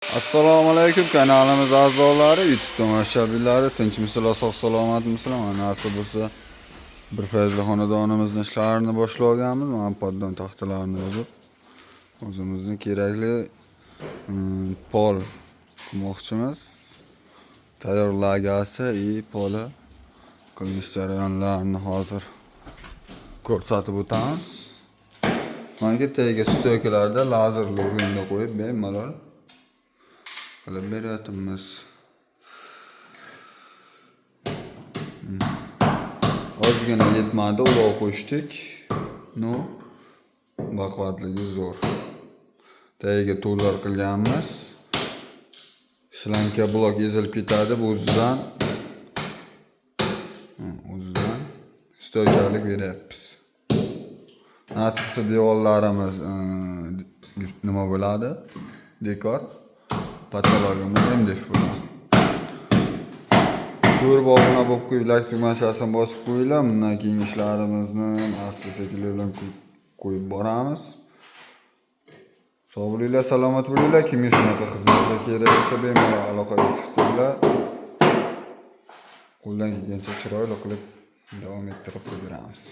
Assalomu alaykum kanalimiz a'zolari, YouTube tomoshabinlari, tinchmisizlar, sog' salomatmisizlar? Nasib bo'lsa bir fayzli xonadonimizning ishlarini boshlaganmiz. Mana poddon taxtalarini yozib, o'zimizning kerakli pol qilmoqchimiz. Tayyorlagasi poli qilinish jarayonlarini hozir ko'rsatib o'tamiz. Mana tagiga stoykalarda lazerli o'rinda qo'yib bemalol qilib beryapmiz. Ozgina yetmadi, uloq qo'shdik. No, baquvvatligi zo'r. Tagiga to'lg'or qilganmiz. Shlanka blok ezilib ketadi, bu o'zidan stoykalik beryapmiz. Nasib bo'lsa devorlarimiz nima bo'ladi? Dekor patologimiz MDF bo'ladi. Ko'rib obuna bo'lib qo'yib, like tugmachasini bosib qo'yinglar. Bundan keyin ishlarimizni asta-sekinlik bilan qo'yib boramiz. Sog' bo'linglar, salomat bo'linglar. Kimga shunaqa xizmatlar kerak bo'lsa bemalol aloqaga chiqsanglar, qo'ldan kelgancha chiroyli qilib davom ettirib beramiz.